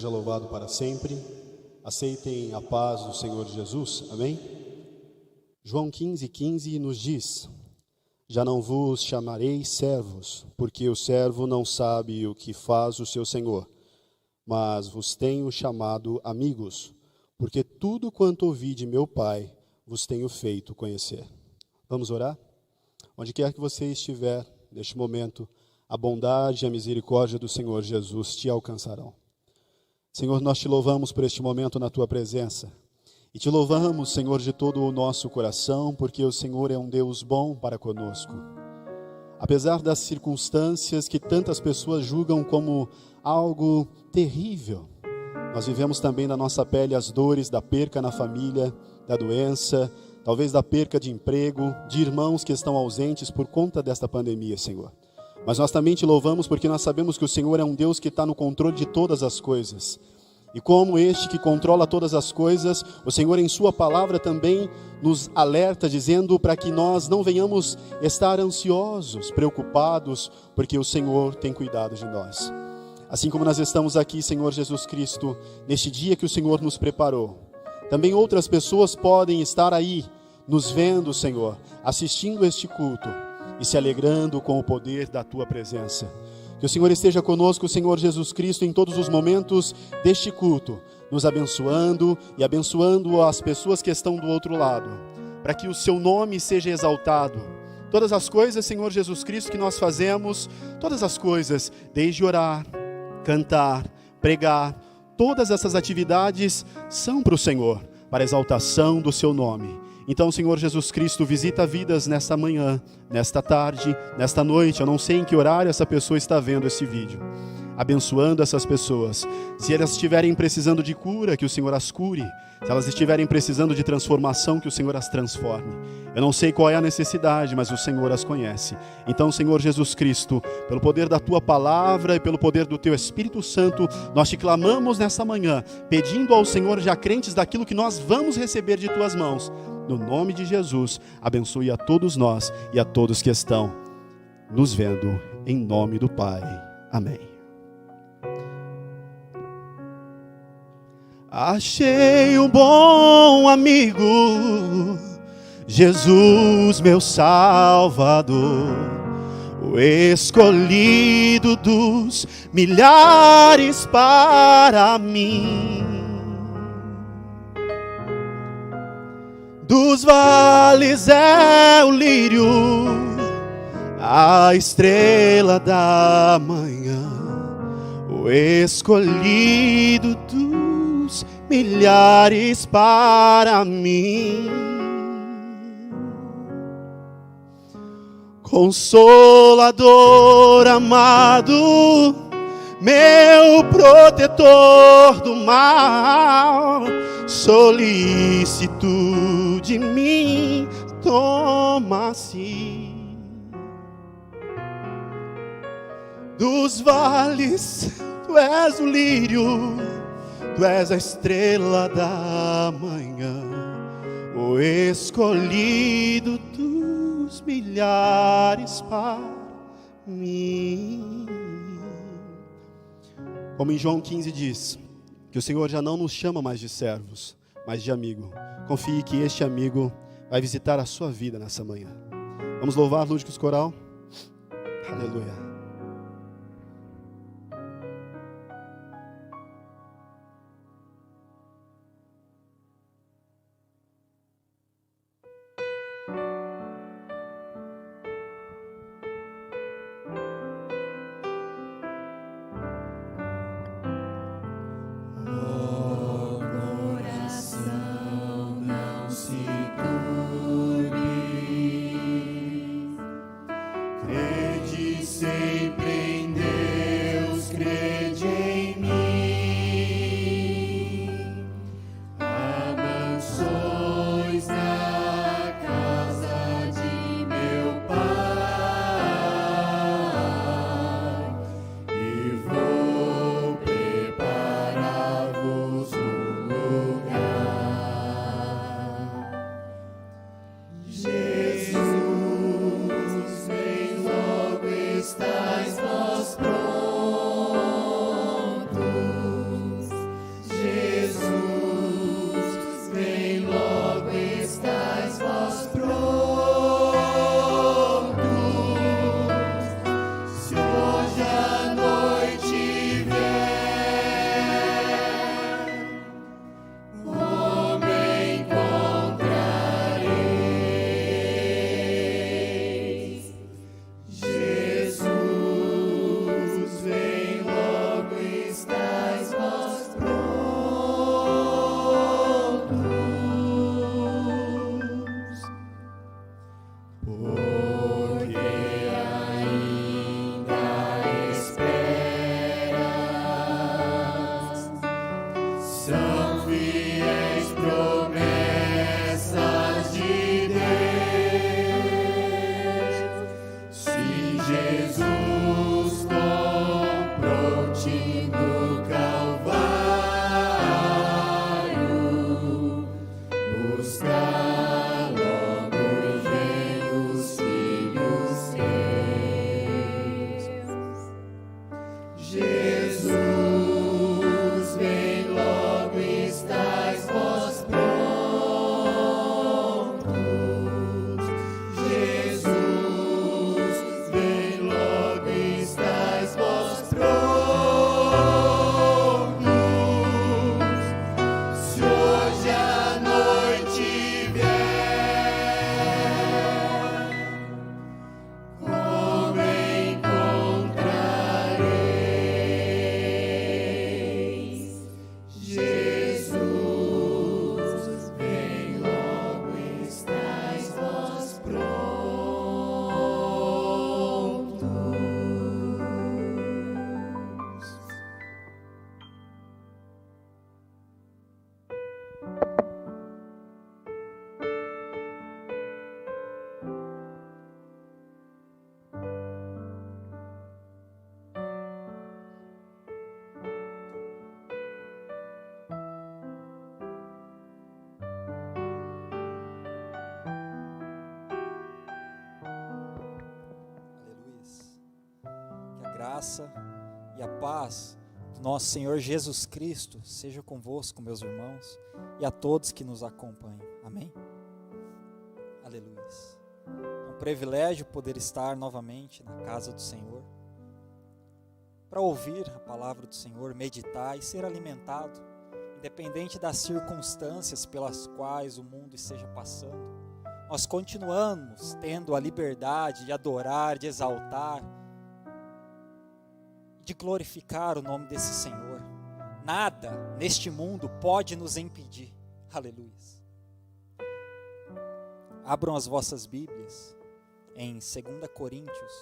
Seja louvado para sempre. Aceitem a paz do Senhor Jesus. Amém? João 15:15 nos diz: já não vos chamarei servos, porque o servo não sabe o que faz o seu senhor, mas vos tenho chamado amigos, porque tudo quanto ouvi de meu Pai vos tenho feito conhecer. Vamos orar? Onde quer que você estiver, neste momento, a bondade e a misericórdia do Senhor Jesus te alcançarão. Senhor, nós te louvamos por este momento na tua presença. E te louvamos, Senhor, de todo o nosso coração, porque o Senhor é um Deus bom para conosco. Apesar das circunstâncias que tantas pessoas julgam como algo terrível, nós vivemos também na nossa pele as dores da perca na família, da doença, talvez da perca de emprego, de irmãos que estão ausentes por conta desta pandemia, Senhor. Mas nós também te louvamos porque nós sabemos que o Senhor é um Deus que está no controle de todas as coisas. E como este que controla todas as coisas, o Senhor em sua palavra também nos alerta, dizendo para que nós não venhamos estar ansiosos, preocupados, porque o Senhor tem cuidado de nós. Assim como nós estamos aqui, Senhor Jesus Cristo, neste dia que o Senhor nos preparou, também outras pessoas podem estar aí, nos vendo, Senhor, assistindo este culto e se alegrando com o poder da tua presença. Que o Senhor esteja conosco, Senhor Jesus Cristo, em todos os momentos deste culto, nos abençoando e abençoando as pessoas que estão do outro lado, para que o seu nome seja exaltado. Todas as coisas, Senhor Jesus Cristo, que nós fazemos, todas as coisas, desde orar, cantar, pregar, todas essas atividades são para o Senhor, para a exaltação do seu nome. Então, Senhor Jesus Cristo, visita vidas nesta manhã, nesta tarde, nesta noite. Eu não sei em que horário essa pessoa está vendo esse vídeo. Abençoando essas pessoas. Se elas estiverem precisando de cura, que o Senhor as cure. Se elas estiverem precisando de transformação, que o Senhor as transforme. Eu não sei qual é a necessidade, mas o Senhor as conhece. Então, Senhor Jesus Cristo, pelo poder da tua palavra e pelo poder do teu Espírito Santo, nós te clamamos nessa manhã, pedindo ao Senhor, já crentes daquilo que nós vamos receber de tuas mãos. No nome de Jesus, abençoe a todos nós e a todos que estão nos vendo, em nome do Pai. Amém. Achei um bom amigo, Jesus meu Salvador, o escolhido dos milhares para mim. Dos vales é o lírio, a estrela da manhã, o escolhido dos milhares para mim. Consolador amado, meu protetor do mal, solicito de mim, toma-se. Dos vales, tu és o lírio, tu és a estrela da manhã, o escolhido dos milhares para mim. Como em João 15 diz, que o Senhor já não nos chama mais de servos, mas de amigo. Confie que este amigo vai visitar a sua vida nessa manhã. Vamos louvar Lúdicos Coral? Aleluia. Sei graça e a paz do nosso Senhor Jesus Cristo seja convosco, meus irmãos, e a todos que nos acompanham. Amém? Aleluia. É um privilégio poder estar novamente na casa do Senhor, para ouvir a palavra do Senhor, meditar e ser alimentado, independente das circunstâncias pelas quais o mundo esteja passando. Nós continuamos tendo a liberdade de adorar, de exaltar, de glorificar o nome desse Senhor. Nada neste mundo pode nos impedir. Aleluia. Abram as vossas Bíblias em 2 Coríntios,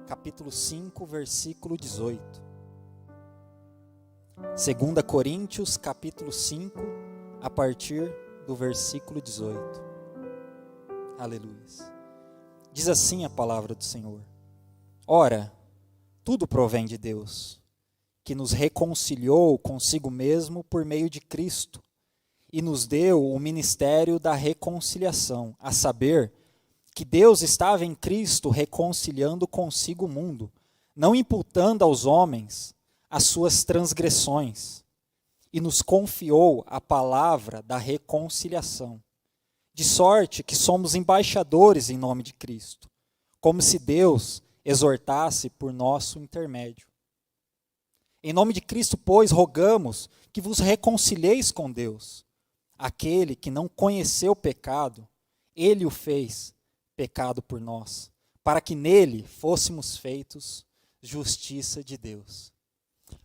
capítulo 5, versículo 18. 2 Coríntios, capítulo 5, a partir do versículo 18. Aleluia. Diz assim a palavra do Senhor: Ora, tudo provém de Deus, que nos reconciliou consigo mesmo por meio de Cristo, e nos deu o ministério da reconciliação, a saber, que Deus estava em Cristo reconciliando consigo o mundo, não imputando aos homens as suas transgressões, e nos confiou a palavra da reconciliação, de sorte que somos embaixadores em nome de Cristo, como se Deus exortasse por nosso intermédio. Em nome de Cristo, pois, rogamos que vos reconcilieis com Deus. Aquele que não conheceu o pecado, ele o fez pecado por nós, para que nele fôssemos feitos justiça de Deus.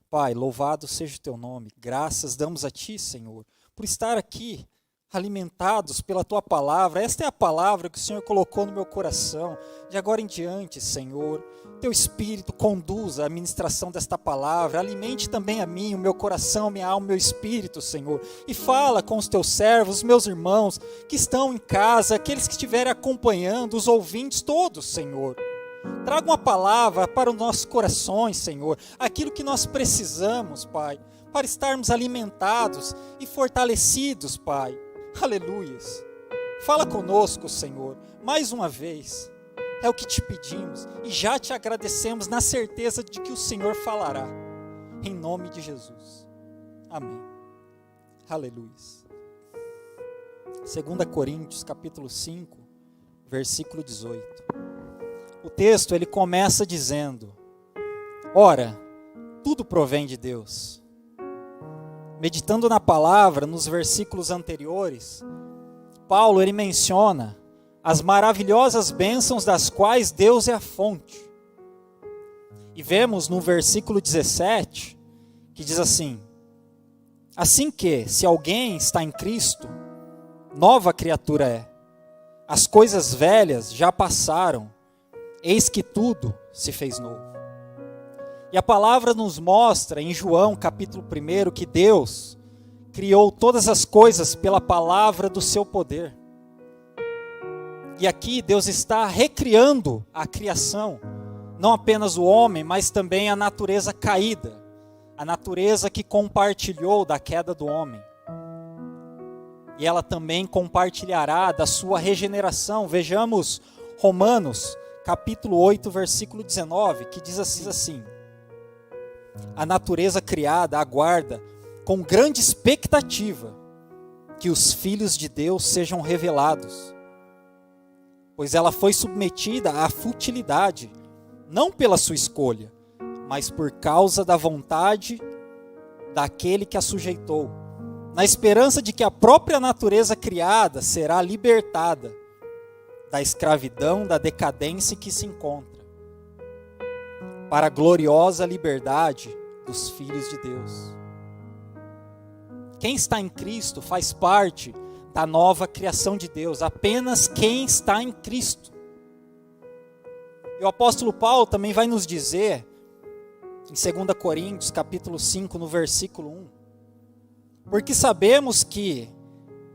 Pai, louvado seja o teu nome, graças damos a ti, Senhor, por estar aqui, alimentados pela tua palavra. Esta é a palavra que o Senhor colocou no meu coração. De agora em diante, Senhor, teu Espírito conduza a ministração desta palavra, alimente também a mim, o meu coração, minha alma, meu espírito, Senhor, e fala com os teus servos, meus irmãos que estão em casa, aqueles que estiverem acompanhando, os ouvintes todos, Senhor. Traga uma palavra para os nossos corações, Senhor, aquilo que nós precisamos, Pai, para estarmos alimentados e fortalecidos, Pai. Aleluias. Fala conosco, Senhor, mais uma vez. É o que te pedimos e já te agradecemos na certeza de que o Senhor falará. Em nome de Jesus. Amém. Aleluia. 2 Coríntios, capítulo 5, versículo 18. O texto, ele começa dizendo: Ora, tudo provém de Deus. Meditando na palavra, nos versículos anteriores, Paulo, ele menciona as maravilhosas bênçãos das quais Deus é a fonte. E vemos no versículo 17, que diz assim: Assim que, se alguém está em Cristo, nova criatura é. As coisas velhas já passaram, eis que tudo se fez novo. E a palavra nos mostra em João capítulo 1 que Deus criou todas as coisas pela palavra do seu poder. E aqui Deus está recriando a criação, não apenas o homem, mas também a natureza caída, a natureza que compartilhou da queda do homem. E ela também compartilhará da sua regeneração. Vejamos Romanos capítulo 8, versículo 19, que diz assim: A natureza criada aguarda com grande expectativa que os filhos de Deus sejam revelados. Pois ela foi submetida à futilidade, não pela sua escolha, mas por causa da vontade daquele que a sujeitou, na esperança de que a própria natureza criada será libertada da escravidão, da decadência em que se encontra, para a gloriosa liberdade dos filhos de Deus. Quem está em Cristo faz parte da nova criação de Deus, apenas quem está em Cristo. E o apóstolo Paulo também vai nos dizer, em 2 Coríntios, capítulo 5, no versículo 1, porque sabemos que,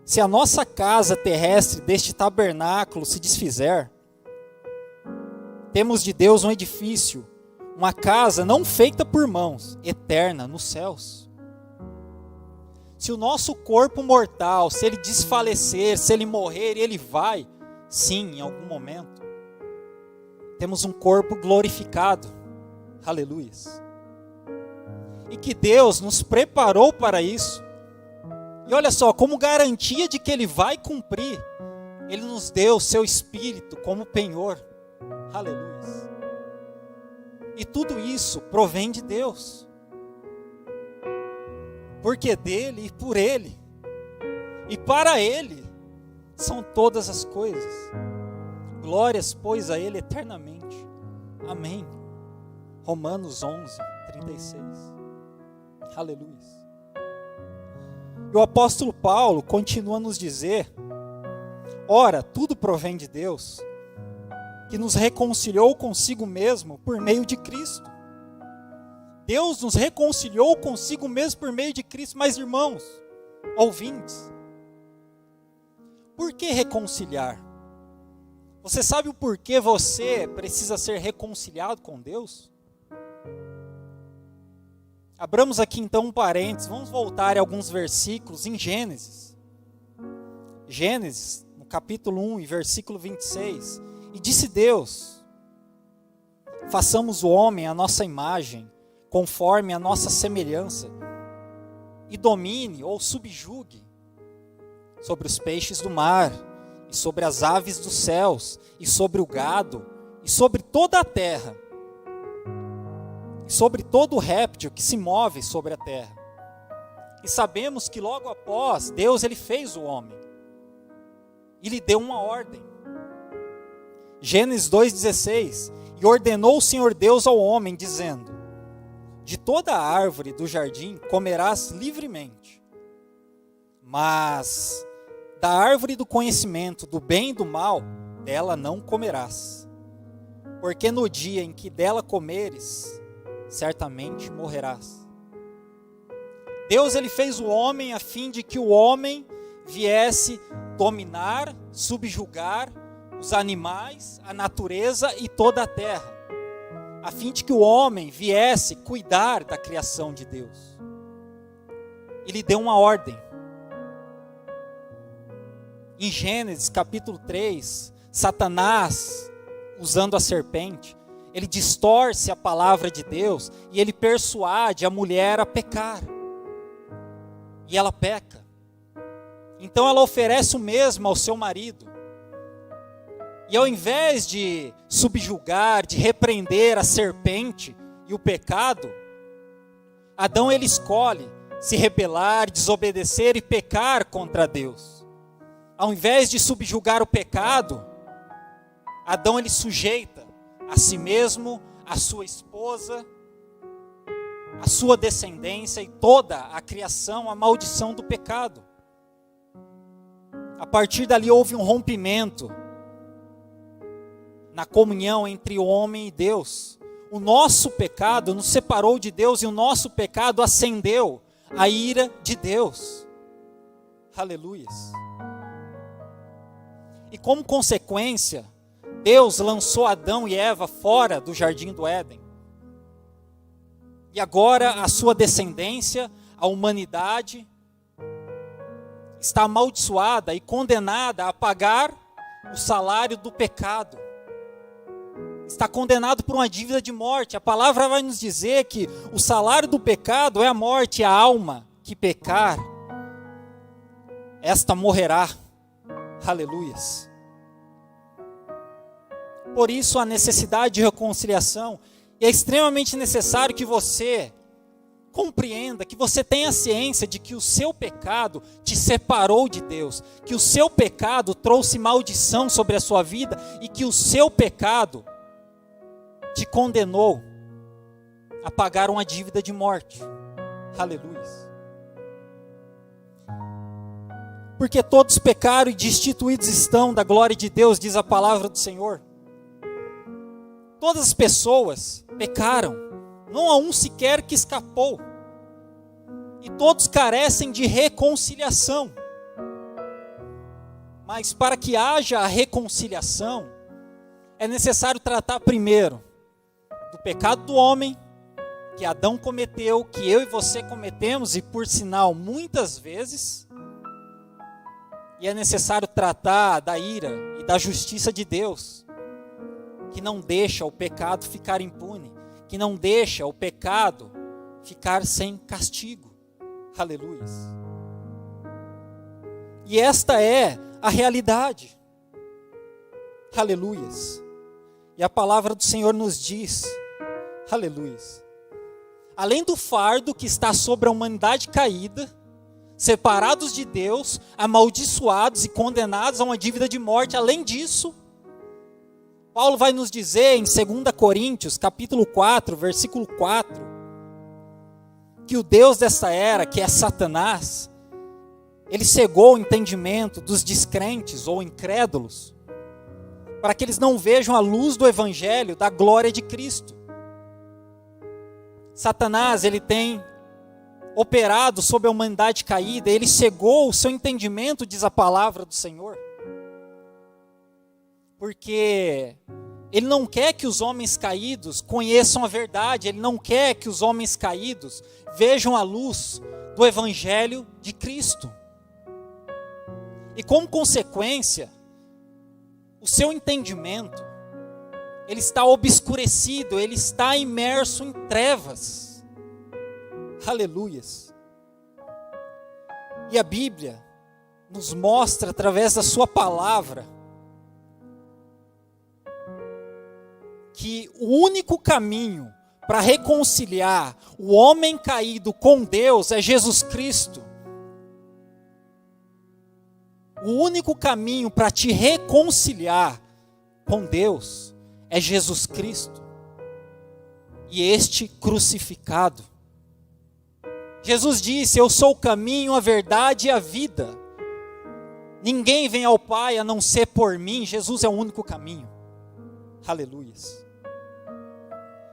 se a nossa casa terrestre deste tabernáculo se desfizer, temos de Deus um edifício, uma casa não feita por mãos, eterna nos céus. Se o nosso corpo mortal, se ele desfalecer, se ele morrer, ele vai, sim, em algum momento. Temos um corpo glorificado. Aleluia. E que Deus nos preparou para isso. E olha só, como garantia de que Ele vai cumprir, Ele nos deu o seu Espírito como penhor. Aleluia. E tudo isso provém de Deus. Porque dele e por Ele. E para Ele são todas as coisas. Glórias, pois, a Ele eternamente. Amém. Romanos 11, 36. Aleluia. E o apóstolo Paulo continua a nos dizer: ora, tudo provém de Deus, que nos reconciliou consigo mesmo por meio de Cristo. Deus nos reconciliou consigo mesmo por meio de Cristo. Mas, irmãos, ouvintes, por que reconciliar? Você sabe o porquê você precisa ser reconciliado com Deus? Abramos aqui então um parênteses, vamos voltar a alguns versículos em Gênesis. Gênesis, no capítulo 1 e versículo 26. E disse Deus: façamos o homem à nossa imagem, conforme a nossa semelhança, e domine ou subjugue sobre os peixes do mar, e sobre as aves dos céus, e sobre o gado, e sobre toda a terra, e sobre todo o réptil que se move sobre a terra. E sabemos que logo após, Deus ele fez o homem, e lhe deu uma ordem. Gênesis 2,16, e ordenou o Senhor Deus ao homem, dizendo: de toda a árvore do jardim comerás livremente, mas da árvore do conhecimento do bem e do mal, dela não comerás, porque no dia em que dela comeres, certamente morrerás. Deus ele fez o homem a fim de que o homem viesse dominar, subjugar os animais, a natureza e toda a terra, a fim de que o homem viesse cuidar da criação de Deus. Ele deu uma ordem. Em Gênesis capítulo 3, Satanás, usando a serpente, ele distorce a palavra de Deus e ele persuade a mulher a pecar. E ela peca. Então ela oferece o mesmo ao seu marido. E ao invés de subjugar, de repreender a serpente e o pecado, Adão ele escolhe se rebelar, desobedecer e pecar contra Deus. Ao invés de subjugar o pecado, Adão ele sujeita a si mesmo, a sua esposa, a sua descendência e toda a criação, a maldição do pecado. A partir dali houve um rompimento na comunhão entre o homem e Deus. O nosso pecado nos separou de Deus e o nosso pecado acendeu a ira de Deus. Aleluias. E como consequência, Deus lançou Adão e Eva fora do jardim do Éden. E agora a sua descendência, a humanidade, está amaldiçoada e condenada a pagar o salário do pecado. Está condenado por uma dívida de morte. A palavra vai nos dizer que o salário do pecado é a morte, a alma que pecar, esta morrerá. Aleluias. Por isso a necessidade de reconciliação. E é extremamente necessário que você compreenda, que você tenha ciência de que o seu pecado te separou de Deus, que o seu pecado trouxe maldição sobre a sua vida e que o seu pecado te condenou a pagar uma dívida de morte. Aleluia. Porque todos pecaram e destituídos estão da glória de Deus, diz a palavra do Senhor. Todas as pessoas pecaram, não há um sequer que escapou. E todos carecem de reconciliação. Mas para que haja a reconciliação, é necessário tratar primeiro do pecado do homem, que Adão cometeu, que eu e você cometemos, e por sinal muitas vezes. E é necessário tratar da ira e da justiça de Deus, que não deixa o pecado ficar impune, que não deixa o pecado ficar sem castigo. Aleluia. E esta é a realidade. Aleluia. E a palavra do Senhor nos diz, aleluia, além do fardo que está sobre a humanidade caída, separados de Deus, amaldiçoados e condenados a uma dívida de morte, além disso, Paulo vai nos dizer em 2 Coríntios, capítulo 4, versículo 4, que o Deus dessa era, que é Satanás, ele cegou o entendimento dos descrentes ou incrédulos, para que eles não vejam a luz do evangelho da glória de Cristo. Satanás, ele tem operado sobre a humanidade caída, ele cegou o seu entendimento, diz a palavra do Senhor, porque ele não quer que os homens caídos conheçam a verdade, ele não quer que os homens caídos vejam a luz do evangelho de Cristo. E como consequência, o seu entendimento, ele está obscurecido, ele está imerso em trevas. Aleluias. E a Bíblia nos mostra através da sua palavra que o único caminho para reconciliar o homem caído com Deus é Jesus Cristo. O único caminho para te reconciliar com Deus é Jesus Cristo e este crucificado. Jesus disse: eu sou o caminho, a verdade e a vida. Ninguém vem ao Pai a não ser por mim. Jesus é o único caminho. Aleluia.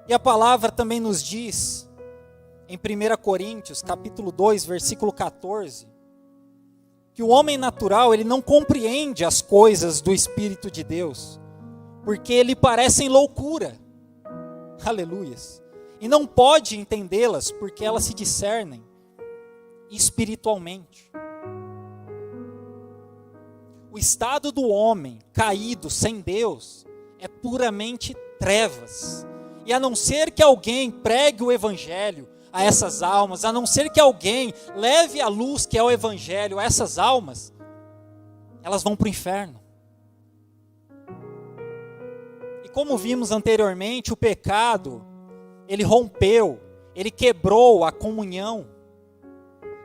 E a palavra também nos diz, em 1 Coríntios, capítulo 2, versículo 14, que o homem natural, ele não compreende as coisas do Espírito de Deus, porque lhe parecem loucura. Aleluia. E não pode entendê-las, porque elas se discernem espiritualmente. O estado do homem caído, sem Deus, é puramente trevas. E a não ser que alguém pregue o evangelho a essas almas, a não ser que alguém leve a luz que é o evangelho a essas almas, elas vão para o inferno. E como vimos anteriormente, o pecado, ele rompeu, ele quebrou a comunhão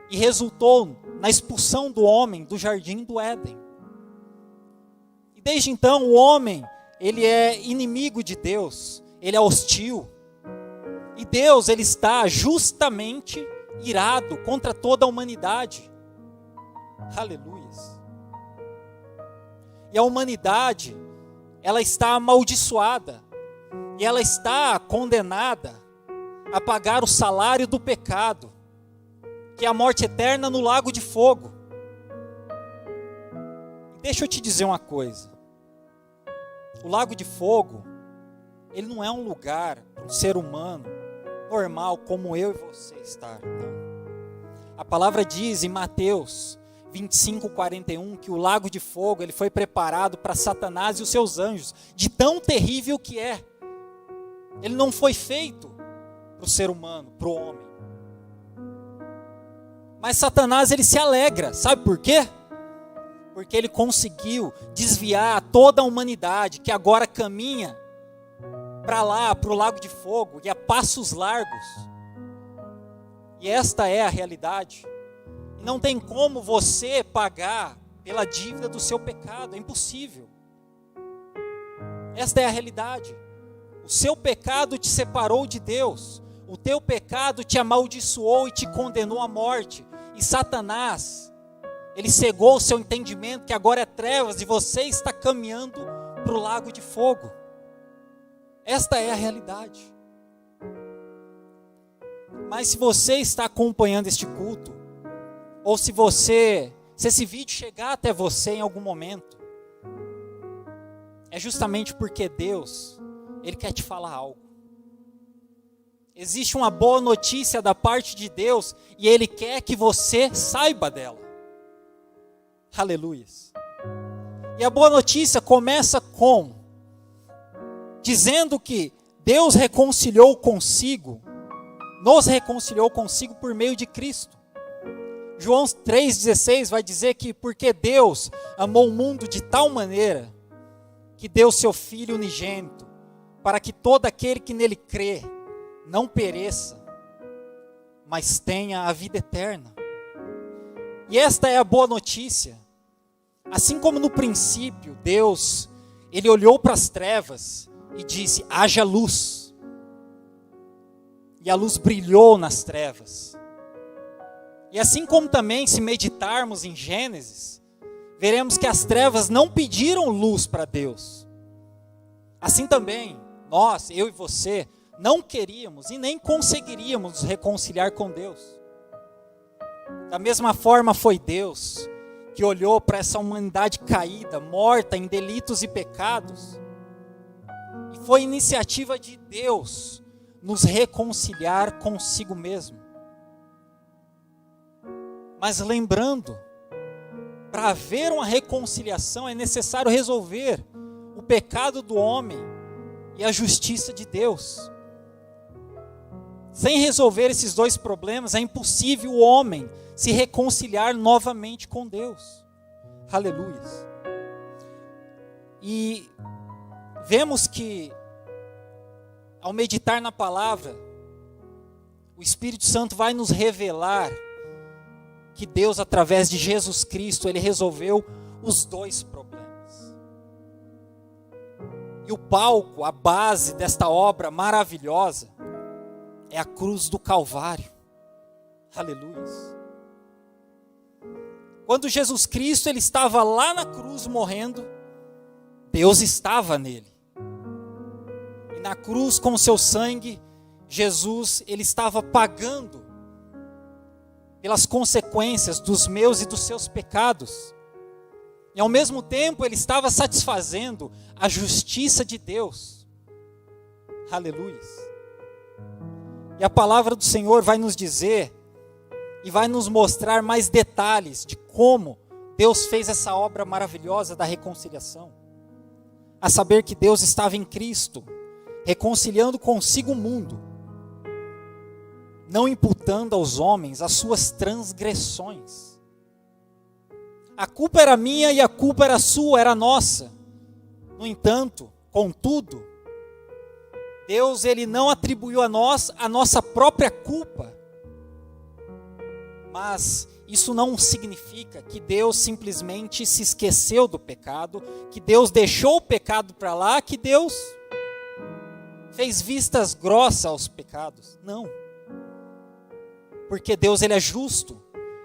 e resultou na expulsão do homem do jardim do Éden. E desde então o homem, ele é inimigo de Deus, ele é hostil. E Deus, ele está justamente irado contra toda a humanidade. Aleluia. E a humanidade, ela está amaldiçoada. E ela está condenada a pagar o salário do pecado, que é a morte eterna no lago de fogo. Deixa eu te dizer uma coisa. O lago de fogo, ele não é um lugar para um ser humano normal como eu e você estar. Não. A palavra diz em Mateus 25:41 que o lago de fogo, ele foi preparado para Satanás e os seus anjos, de tão terrível que é. Ele não foi feito para o ser humano, para o homem. Mas Satanás, ele se alegra, sabe por quê? Porque ele conseguiu desviar toda a humanidade, que agora caminha para lá, para o lago de fogo, e a passos largos. E esta é a realidade. E não tem como você pagar pela dívida do seu pecado, é impossível. Esta é a realidade. O seu pecado te separou de Deus. O teu pecado te amaldiçoou e te condenou à morte. E Satanás, ele cegou o seu entendimento, que agora é trevas, e você está caminhando para o lago de fogo. Esta é a realidade. Mas se você está acompanhando este culto, ou se esse vídeo chegar até você em algum momento, é justamente porque Deus, ele quer te falar algo. Existe uma boa notícia da parte de Deus, e ele quer que você saiba dela. Aleluia. E a boa notícia começa dizendo que Deus reconciliou consigo, nos reconciliou consigo por meio de Cristo. João 3,16 vai dizer que porque Deus amou o mundo de tal maneira que deu seu Filho unigênito, para que todo aquele que nele crê não pereça, mas tenha a vida eterna. E esta é a boa notícia. Assim como no princípio, Deus, Ele olhou para as trevas e disse, haja luz. E a luz brilhou nas trevas. E assim como também, se meditarmos em Gênesis, veremos que as trevas não pediram luz para Deus. Assim também, nós, eu e você, não queríamos e nem conseguiríamos nos reconciliar com Deus. Da mesma forma foi Deus que olhou para essa humanidade caída, morta em delitos e pecados, e foi iniciativa de Deus nos reconciliar consigo mesmo. Mas lembrando, para haver uma reconciliação é necessário resolver o pecado do homem e a justiça de Deus. Sem resolver esses dois problemas, é impossível o homem se reconciliar novamente com Deus. Aleluia. E vemos que, ao meditar na palavra, o Espírito Santo vai nos revelar que Deus, através de Jesus Cristo, Ele resolveu os dois problemas. E o palco, a base desta obra maravilhosa, é a cruz do Calvário. Aleluia. Quando Jesus Cristo ele estava lá na cruz morrendo, Deus estava nele. E na cruz, com o seu sangue, Jesus ele estava pagando pelas consequências dos meus e dos seus pecados. E ao mesmo tempo ele estava satisfazendo a justiça de Deus. Aleluia. E a palavra do Senhor vai nos dizer e vai nos mostrar mais detalhes de como Deus fez essa obra maravilhosa da reconciliação. A saber que Deus estava em Cristo, reconciliando consigo o mundo, não imputando aos homens as suas transgressões. A culpa era minha e a culpa era sua, era nossa. No entanto, contudo, Deus ele não atribuiu a nós a nossa própria culpa. Mas isso não significa que Deus simplesmente se esqueceu do pecado, que Deus deixou o pecado para lá, que Deus fez vistas grossas aos pecados. Não. Porque Deus ele é justo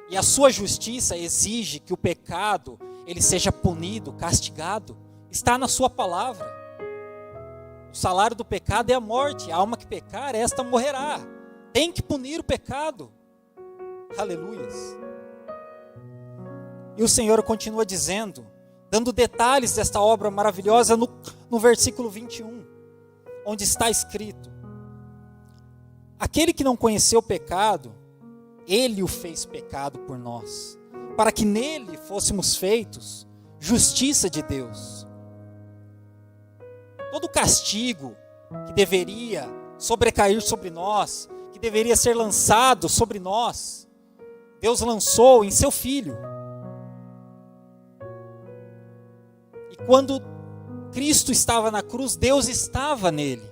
e a sua justiça exige que o pecado ele seja punido, castigado. Está na sua palavra. O salário do pecado é a morte. A alma que pecar, esta morrerá. Tem que punir o pecado. Aleluia. E o Senhor continua dizendo, dando detalhes desta obra maravilhosa no versículo 21, onde está escrito: aquele que não conheceu o pecado, Ele o fez pecado por nós, para que nele fôssemos feitos justiça de Deus. Todo castigo que deveria sobrecair sobre nós, que deveria ser lançado sobre nós, Deus lançou em seu Filho. E quando Cristo estava na cruz, Deus estava nele.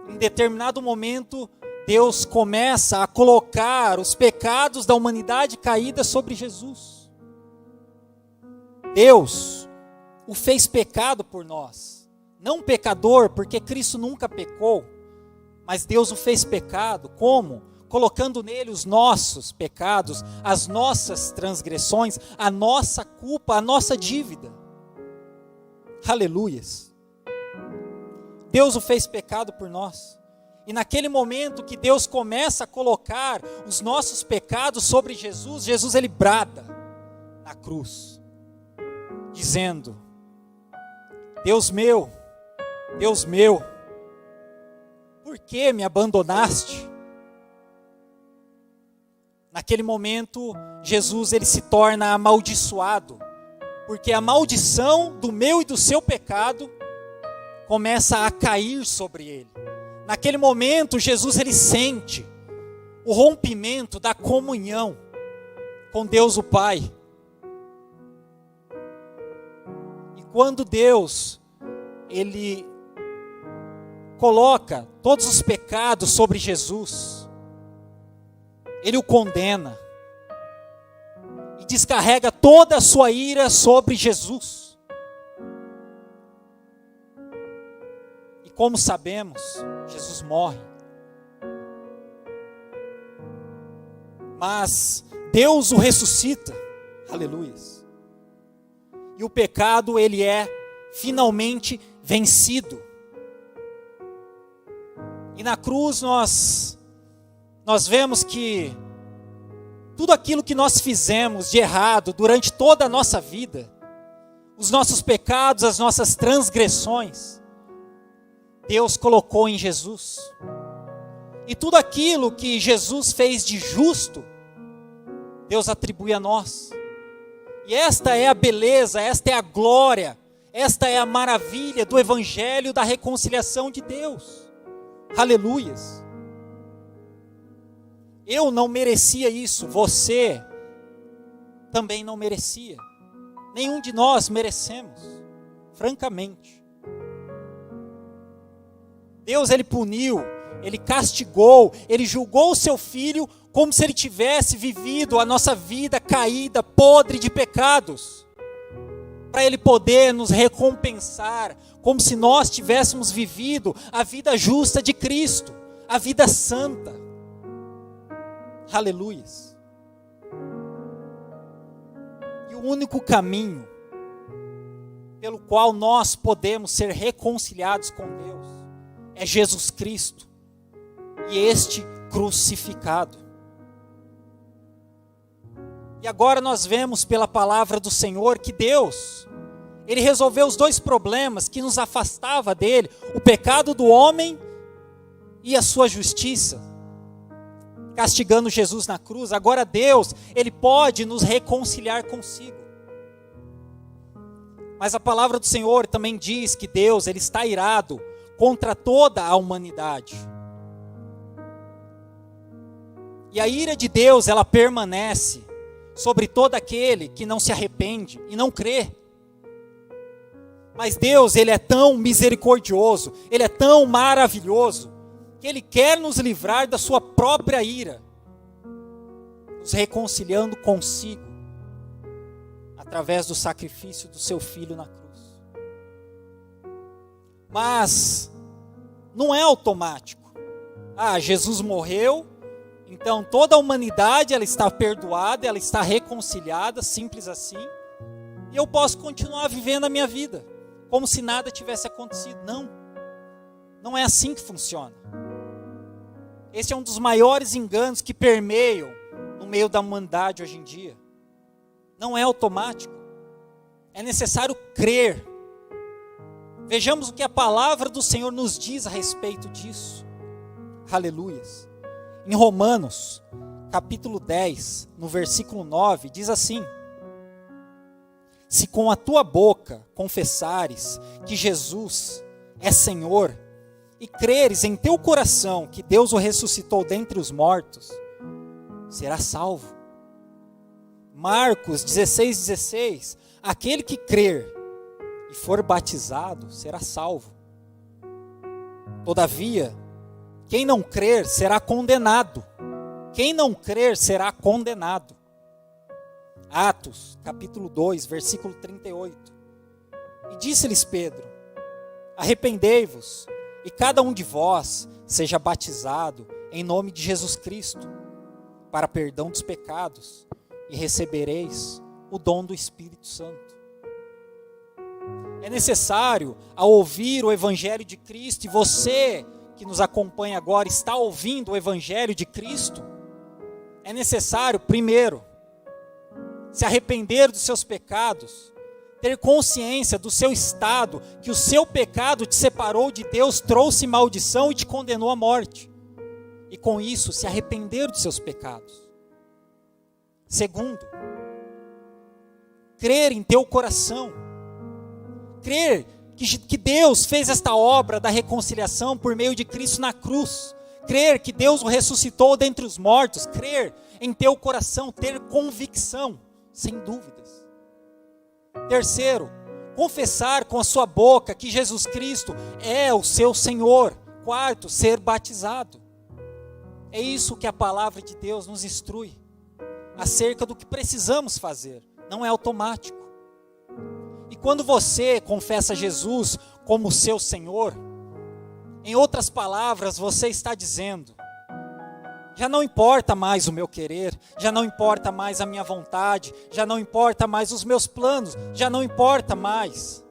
Em determinado momento, Deus começa a colocar os pecados da humanidade caída sobre Jesus. Deus o fez pecado por nós. Não pecador, porque Cristo nunca pecou, mas Deus o fez pecado. Como? Colocando nele os nossos pecados, as nossas transgressões, a nossa culpa, a nossa dívida. Aleluias. Deus o fez pecado por nós. E naquele momento que Deus começa a colocar os nossos pecados sobre Jesus, Jesus ele brada na cruz, dizendo: Deus meu, por que me abandonaste? Naquele momento, Jesus ele se torna amaldiçoado, porque a maldição do meu e do seu pecado começa a cair sobre ele. Naquele momento, Jesus ele sente o rompimento da comunhão com Deus o Pai. E quando Deus ele coloca todos os pecados sobre Jesus, ele o condena e descarrega toda a sua ira sobre Jesus. E como sabemos, Jesus morre. Mas Deus o ressuscita. Aleluia. E o pecado ele é finalmente vencido. E na cruz nós vemos que tudo aquilo que nós fizemos de errado durante toda a nossa vida, os nossos pecados, as nossas transgressões, Deus colocou em Jesus. E tudo aquilo que Jesus fez de justo, Deus atribui a nós. E esta é a beleza, esta é a glória, esta é a maravilha do Evangelho da reconciliação de Deus. Aleluias. Eu não merecia isso, você também não merecia. Nenhum de nós merecemos, francamente. Deus ele puniu, ele castigou, ele julgou o seu filho como se ele tivesse vivido a nossa vida caída, podre de pecados, para ele poder nos recompensar, como se nós tivéssemos vivido a vida justa de Cristo, a vida santa. Aleluias. E o único caminho pelo qual nós podemos ser reconciliados com Deus é Jesus Cristo e este crucificado. E agora nós vemos pela palavra do Senhor que Deus, ele resolveu os dois problemas que nos afastava dele, o pecado do homem e a sua justiça, castigando Jesus na cruz. Agora Deus, ele pode nos reconciliar consigo. Mas a palavra do Senhor também diz que Deus, ele está irado contra toda a humanidade. E a ira de Deus, ela permanece sobre todo aquele que não se arrepende e não crê. Mas Deus, ele é tão misericordioso, ele é tão maravilhoso, que ele quer nos livrar da sua própria ira, nos reconciliando consigo, através do sacrifício do seu Filho na cruz. Mas não é automático. Jesus morreu, então toda a humanidade ela está perdoada, ela está reconciliada, simples assim, e eu posso continuar vivendo a minha vida, como se nada tivesse acontecido. Não é assim que funciona. Esse é um dos maiores enganos que permeiam no meio da humanidade hoje em dia. Não é automático. É necessário crer. Vejamos o que a palavra do Senhor nos diz a respeito disso. Aleluias. Em Romanos, capítulo 10, no versículo 9, diz assim: se com a tua boca confessares que Jesus é Senhor, e creres em teu coração que Deus o ressuscitou dentre os mortos, serás salvo. Marcos 16:16, aquele que crer e for batizado será salvo. Todavia, quem não crer será condenado. Quem não crer será condenado. Atos, capítulo 2, versículo 38. E disse-lhes Pedro: arrependei-vos, e cada um de vós seja batizado em nome de Jesus Cristo, para perdão dos pecados, e recebereis o dom do Espírito Santo. É necessário, ao ouvir o Evangelho de Cristo, e você que nos acompanha agora está ouvindo o Evangelho de Cristo, é necessário, primeiro, se arrepender dos seus pecados, ter consciência do seu estado, que o seu pecado te separou de Deus, trouxe maldição e te condenou à morte. E com isso, se arrepender dos seus pecados. Segundo, crer em teu coração. Crer que Deus fez esta obra da reconciliação por meio de Cristo na cruz, crer que Deus o ressuscitou dentre os mortos, crer em teu coração, ter convicção, sem dúvidas. Terceiro, confessar com a sua boca que Jesus Cristo é o seu Senhor. Quarto, ser batizado. É isso que a palavra de Deus nos instrui acerca do que precisamos fazer, não é automático. E quando você confessa Jesus como seu Senhor, em outras palavras, você está dizendo: já não importa mais o meu querer, já não importa mais a minha vontade, já não importa mais os meus planos, já não importa mais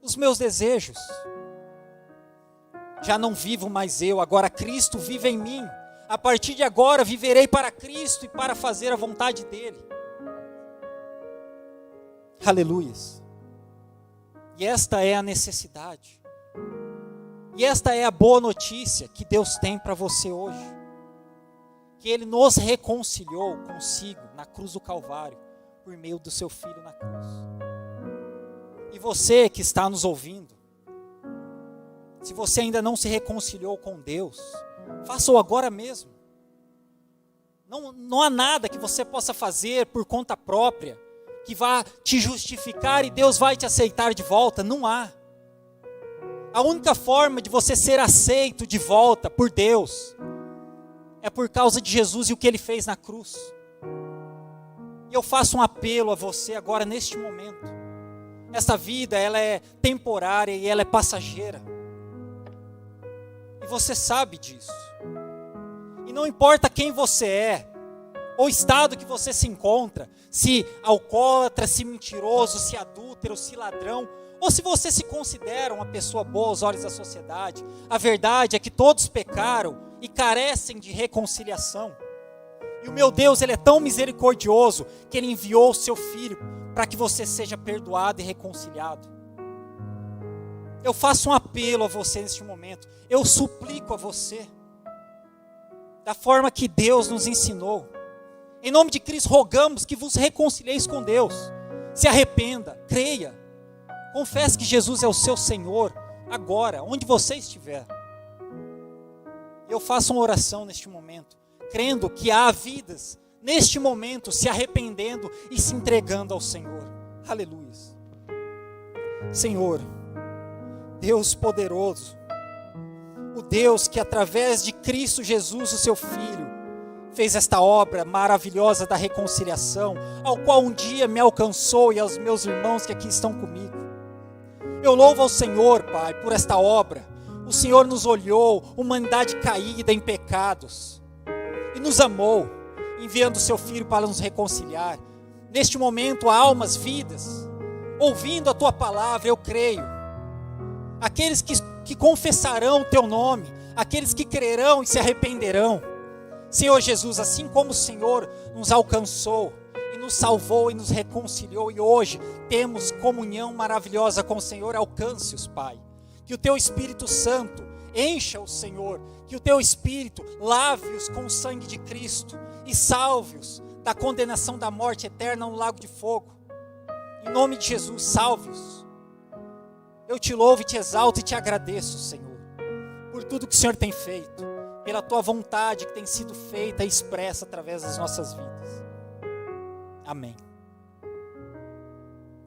os meus desejos. Já não vivo mais eu, agora Cristo vive em mim. A partir de agora viverei para Cristo e para fazer a vontade dEle. Aleluias. E esta é a necessidade. E esta é a boa notícia que Deus tem para você hoje. Que Ele nos reconciliou consigo na cruz do Calvário, por meio do seu Filho na cruz. E você que está nos ouvindo, se você ainda não se reconciliou com Deus, faça-o agora mesmo. Não há nada que você possa fazer por conta própria, que vá te justificar e Deus vai te aceitar de volta. Não há. A única forma de você ser aceito de volta por Deus é por causa de Jesus e o que Ele fez na cruz. E eu faço um apelo a você agora neste momento. Essa vida, ela é temporária e ela é passageira. E você sabe disso. E não importa quem você é, ou o estado que você se encontra, se alcoólatra, se mentiroso, se adúltero, se ladrão, ou se você se considera uma pessoa boa aos olhos da sociedade, a verdade é que todos pecaram e carecem de reconciliação. E o meu Deus, Ele é tão misericordioso que Ele enviou o seu Filho para que você seja perdoado e reconciliado. Eu faço um apelo a você neste momento, eu suplico a você, da forma que Deus nos ensinou. Em nome de Cristo, rogamos que vos reconcilieis com Deus. Se arrependa, creia, confesse que Jesus é o seu Senhor, agora, onde você estiver. Eu faço uma oração neste momento, crendo que há vidas, neste momento, se arrependendo e se entregando ao Senhor. Aleluia. Senhor, Deus poderoso, o Deus que através de Cristo Jesus, o seu Filho, fez esta obra maravilhosa da reconciliação, ao qual um dia me alcançou e aos meus irmãos que aqui estão comigo. Eu louvo ao Senhor, Pai, por esta obra. O Senhor nos olhou, humanidade caída em pecados, e nos amou, enviando o seu Filho para nos reconciliar. Neste momento, há almas, vidas, ouvindo a Tua palavra, eu creio. Aqueles que confessarão o Teu nome, aqueles que crerão e se arrependerão. Senhor Jesus, assim como o Senhor nos alcançou e nos salvou e nos reconciliou, e hoje temos comunhão maravilhosa com o Senhor, alcance-os, Pai. Que o Teu Espírito Santo encha-os, Senhor, que o Teu Espírito lave-os com o sangue de Cristo e salve-os da condenação da morte eterna no lago de fogo. Em nome de Jesus, salve-os. Eu te louvo e te exalto e te agradeço, Senhor, por tudo que o Senhor tem feito, pela Tua vontade que tem sido feita e expressa através das nossas vidas. Amém.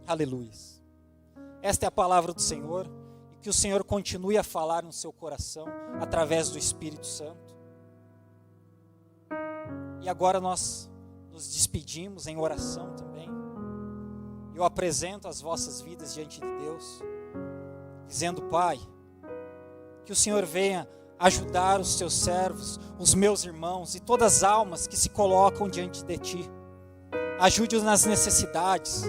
Aleluia. Esta é a palavra do Senhor, e que o Senhor continue a falar no seu coração, através do Espírito Santo. E agora nós nos despedimos em oração também. Eu apresento as vossas vidas diante de Deus, dizendo: Pai, que o Senhor venha ajudar os Teus servos, os meus irmãos e todas as almas que se colocam diante de Ti. Ajude-os nas necessidades,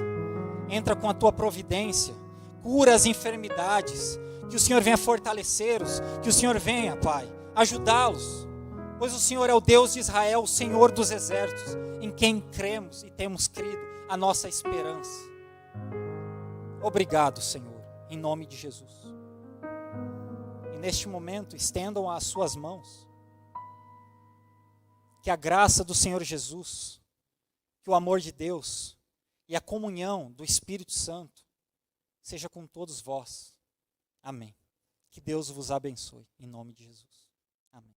entra com a Tua providência, cura as enfermidades, que o Senhor venha fortalecê-los, que o Senhor venha, Pai, ajudá-los, pois o Senhor é o Deus de Israel, o Senhor dos exércitos, em quem cremos e temos crido a nossa esperança. Obrigado, Senhor, em nome de Jesus. E neste momento, estendam as suas mãos, que a graça do Senhor Jesus, que o amor de Deus e a comunhão do Espírito Santo seja com todos vós. Amém. Que Deus vos abençoe, em nome de Jesus. Amém.